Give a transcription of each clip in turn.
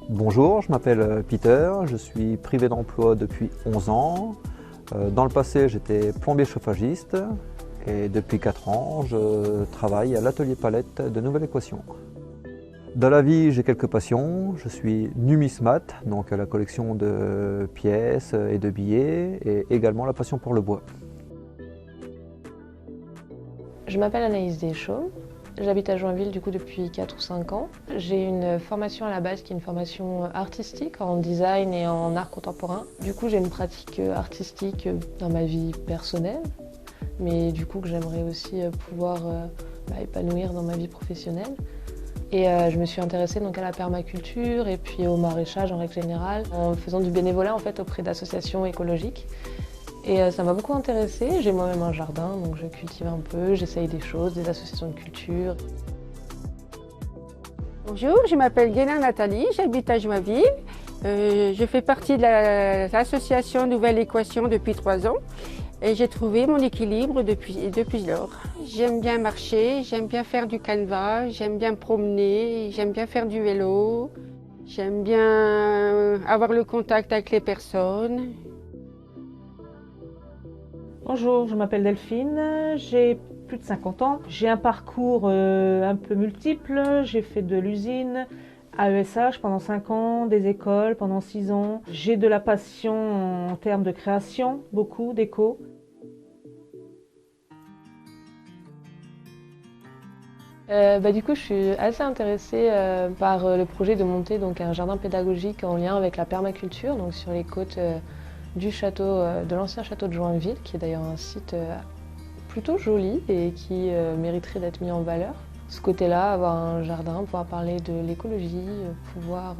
Bonjour, je m'appelle Peter, je suis privé d'emploi depuis 11 ans. Dans le passé, j'étais plombier chauffagiste et depuis 4 ans, je travaille à l'atelier palette de Nouvelle Équation. Dans la vie, j'ai quelques passions. Je suis numismate, donc la collection de pièces et de billets, et également la passion pour le bois. Je m'appelle Anaïs Deschaux. J'habite à Joinville depuis 4 ou 5 ans. J'ai une formation à la base qui est une formation artistique en design et en art contemporain. Du coup, j'ai une pratique artistique dans ma vie personnelle, mais du coup que j'aimerais aussi pouvoir épanouir dans ma vie professionnelle. Et je me suis intéressée à la permaculture et puis au maraîchage en règle générale, en faisant du bénévolat auprès d'associations écologiques. Et ça m'a beaucoup intéressée. J'ai moi-même un jardin, donc je cultive un peu, j'essaye des choses, des associations de culture. Bonjour, je m'appelle Guénin Nathalie, j'habite à Joinville. Je fais partie de l'association Nouvelle Équation depuis 3 ans et j'ai trouvé mon équilibre depuis lors. J'aime bien marcher, j'aime bien faire du canevas, j'aime bien me promener, j'aime bien faire du vélo, j'aime bien avoir le contact avec les personnes. Bonjour, je m'appelle Delphine, j'ai plus de 50 ans. J'ai un parcours un peu multiple. J'ai fait de l'usine à ESH pendant 5 ans, des écoles pendant 6 ans. J'ai de la passion en termes de création, beaucoup d'éco. Je suis assez intéressée par le projet de monter un jardin pédagogique en lien avec la permaculture, donc sur les côtes du château, de l'ancien château de Joinville, qui est d'ailleurs un site plutôt joli et qui mériterait d'être mis en valeur. Ce côté-là, avoir un jardin, pouvoir parler de l'écologie, pouvoir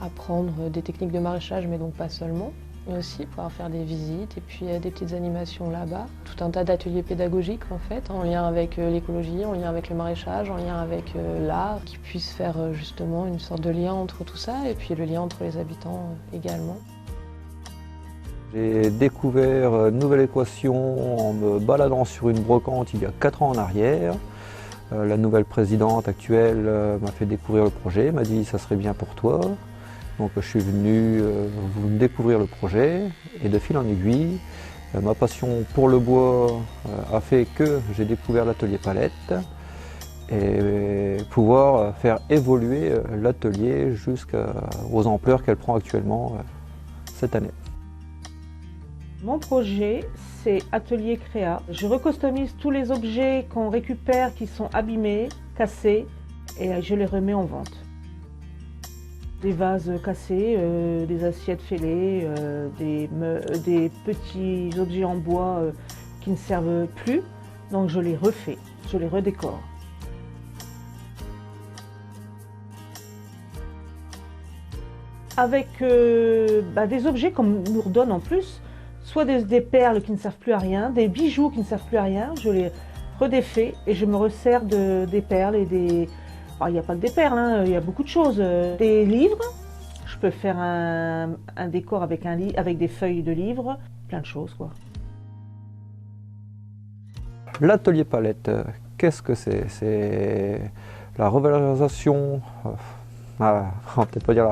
apprendre des techniques de maraîchage, mais donc pas seulement, mais aussi pouvoir faire des visites et puis des petites animations là-bas. Tout un tas d'ateliers pédagogiques en lien avec l'écologie, en lien avec le maraîchage, en lien avec l'art, qui puissent faire justement une sorte de lien entre tout ça et puis le lien entre les habitants également. J'ai découvert Nouvelle Équation en me baladant sur une brocante il y a 4 ans en arrière. La nouvelle présidente actuelle m'a fait découvrir le projet, m'a dit ça serait bien pour toi. Donc je suis venu découvrir le projet et de fil en aiguille, ma passion pour le bois a fait que j'ai découvert l'atelier palette et pouvoir faire évoluer l'atelier jusqu'aux ampleurs qu'elle prend actuellement cette année. Mon projet, c'est Atelier Créa. Je recustomise tous les objets qu'on récupère qui sont abîmés, cassés, et je les remets en vente. Des vases cassés, des assiettes fêlées, des petits objets en bois qui ne servent plus. Donc je les refais, je les redécore. Avec des objets qu'on nous redonne en plus, soit des perles qui ne servent plus à rien, des bijoux qui ne servent plus à rien, je les redéfais et je me resserre des perles et des... Alors, il n'y a pas que des perles, il y a beaucoup de choses. Des livres, je peux faire un décor avec des feuilles de livres, plein de choses quoi. L'atelier palette, qu'est-ce que c'est? C'est la revalorisation, on va peut-être pas dire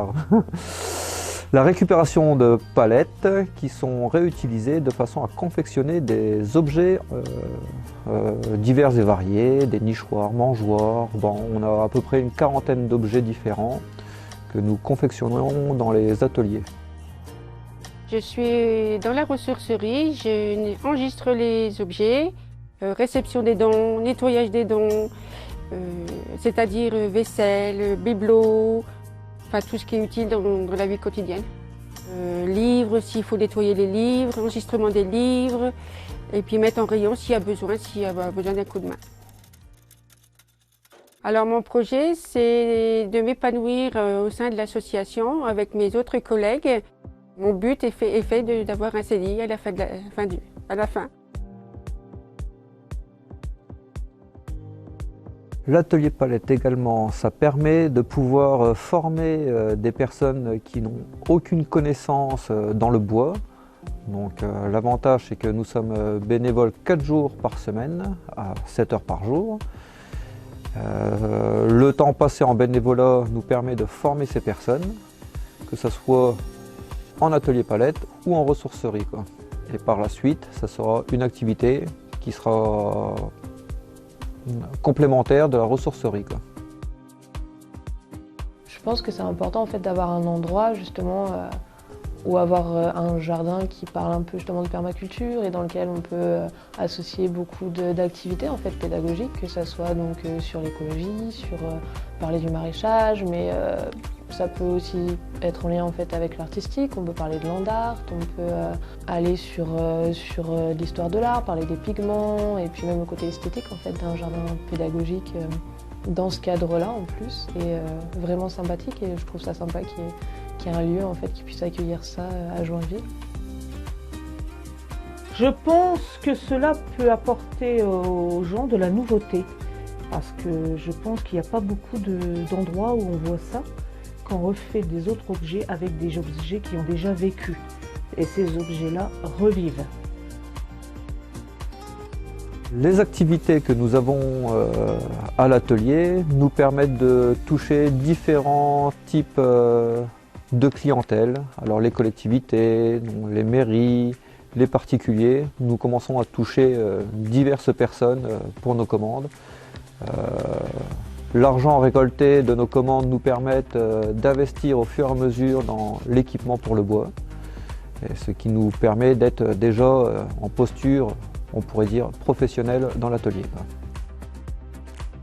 la récupération de palettes qui sont réutilisées de façon à confectionner des objets divers et variés, des nichoirs, mangeoires. Bon, on a à peu près une 40aine d'objets différents que nous confectionnons dans les ateliers. Je suis dans la ressourcerie, j'enregistre les objets, réception des dons, nettoyage des dons, c'est-à-dire vaisselle, bibelots, enfin tout ce qui est utile dans la vie quotidienne. Livres, s'il faut nettoyer les livres, enregistrement des livres, et puis mettre en rayon s'il y a besoin d'un coup de main. Alors mon projet, c'est de m'épanouir au sein de l'association avec mes autres collègues. Mon but est fait d'avoir un CDI à la fin. L'atelier palette également, ça permet de pouvoir former des personnes qui n'ont aucune connaissance dans le bois. Donc l'avantage c'est que nous sommes bénévoles 4 jours par semaine, à 7 heures par jour. Le temps passé en bénévolat nous permet de former ces personnes, que ce soit en atelier palette ou en ressourcerie, quoi. Et par la suite, ça sera une activité qui sera complémentaire de la ressourcerie, quoi. Je pense que c'est important en fait d'avoir un endroit justement ou avoir un jardin qui parle un peu justement de permaculture et dans lequel on peut associer beaucoup d'activités en fait pédagogiques, que ce soit donc sur l'écologie, sur parler du maraîchage, mais ça peut aussi être en lien en fait avec l'artistique. On peut parler de land art, on peut aller sur l'histoire de l'art, parler des pigments et puis même le côté esthétique en fait d'un jardin pédagogique dans ce cadre-là en plus, et vraiment sympathique, et je trouve ça sympa qu'il y ait un lieu en fait qui puisse accueillir ça à Joinville. Je pense que cela peut apporter aux gens de la nouveauté, parce que je pense qu'il n'y a pas beaucoup d'endroits où on voit ça, qu'on refait des autres objets avec des objets qui ont déjà vécu, et ces objets-là revivent. Les activités que nous avons à l'atelier nous permettent de toucher différents types de clientèle. Alors les collectivités, les mairies, les particuliers. Nous commençons à toucher diverses personnes pour nos commandes. L'argent récolté de nos commandes nous permet d'investir au fur et à mesure dans l'équipement pour le bois. Et ce qui nous permet d'être déjà en posture, on pourrait dire, professionnel dans l'atelier.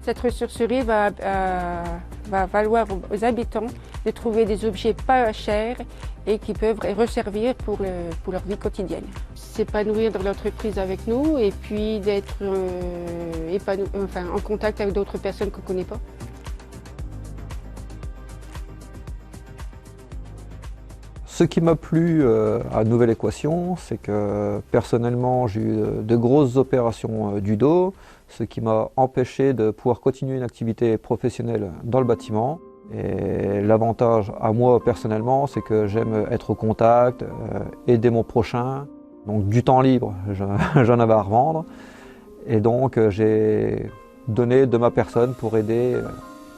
Cette ressourcerie va valoir aux habitants de trouver des objets pas chers et qui peuvent resservir pour leur vie quotidienne. S'épanouir dans l'entreprise avec nous et puis d'être en contact avec d'autres personnes qu'on ne connaît pas. Ce qui m'a plu à Nouvelle Équation, c'est que personnellement j'ai eu de grosses opérations du dos, ce qui m'a empêché de pouvoir continuer une activité professionnelle dans le bâtiment. Et l'avantage à moi personnellement, c'est que j'aime être au contact, aider mon prochain. Donc du temps libre, j'en avais à revendre. Et donc j'ai donné de ma personne pour aider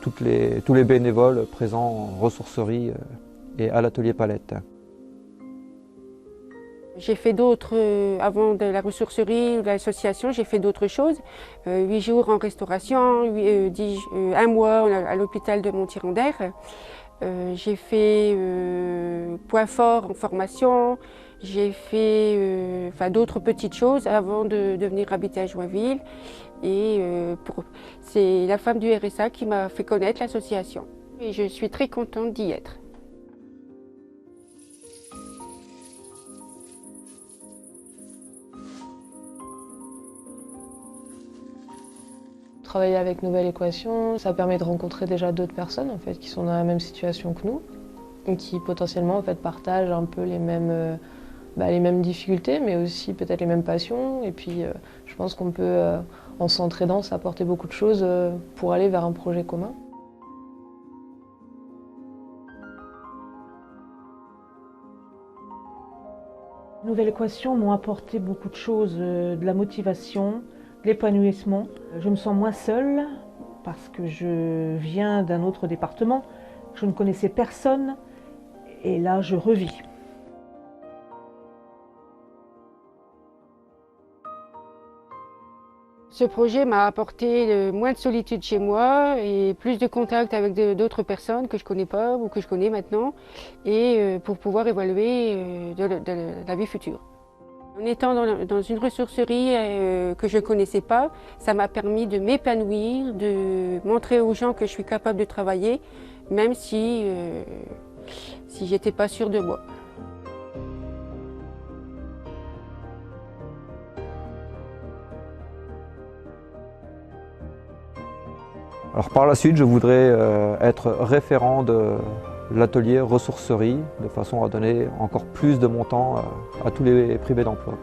tous les bénévoles présents en ressourcerie et à l'atelier palette. J'ai fait d'autres, avant de la ressourcerie ou de l'association, j'ai fait d'autres choses. 8 jours en restauration, 1 mois à l'hôpital de Montier-en-Der. J'ai fait point fort en formation. J'ai fait d'autres petites choses avant de venir habiter à Joinville. Et c'est la femme du RSA qui m'a fait connaître l'association. Et je suis très contente d'y être. Travailler avec Nouvelle Équation, ça permet de rencontrer déjà d'autres personnes en fait, qui sont dans la même situation que nous, et qui potentiellement en fait, partagent un peu les mêmes difficultés, mais aussi peut-être les mêmes passions. Et puis je pense qu'on peut, en s'entraidant, s'apporter beaucoup de choses pour aller vers un projet commun. Nouvelle Équation m'ont apporté beaucoup de choses, de la motivation, de l'épanouissement. Je me sens moins seule parce que je viens d'un autre département, je ne connaissais personne et là je revis. Ce projet m'a apporté moins de solitude chez moi et plus de contact avec d'autres personnes que je ne connais pas ou que je connais maintenant, et pour pouvoir évaluer de la vie future. En étant dans une ressourcerie que je ne connaissais pas, ça m'a permis de m'épanouir, de montrer aux gens que je suis capable de travailler, même si je n'étais pas sûre de moi. Alors par la suite, je voudrais être référent de l'atelier ressourcerie, de façon à donner encore plus de mon temps à tous les privés d'emploi.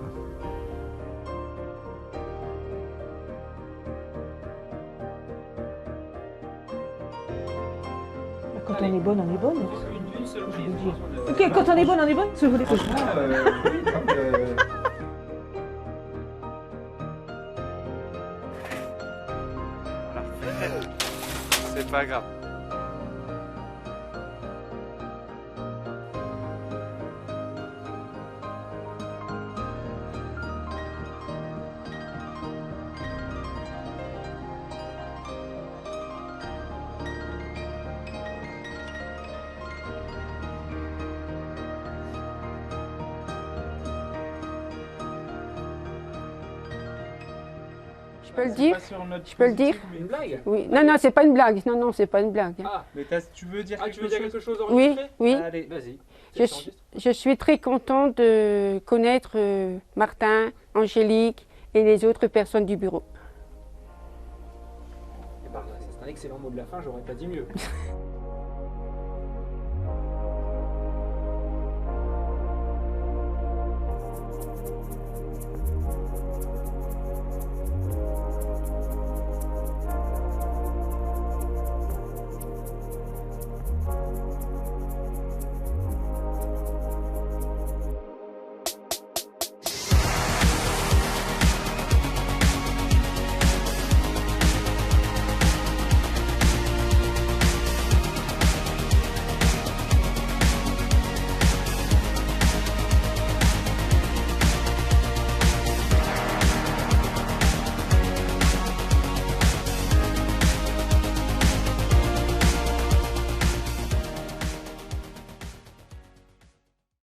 Quand on est bonne, je veux dire. Ok, quand on est bonne, je voulais dire. c'est pas grave. Je peux le dire? Je peux le dire? Une blague? Oui. Non, non, c'est pas une blague. Non, non, c'est pas une blague. Ah, mais tu veux dire quelque chose Oui, enregistré? oui. Allez, vas-y. Je suis très contente de connaître Martin, Angélique et les autres personnes du bureau. Eh ben, c'est un excellent mot de la fin, j'aurais pas dit mieux.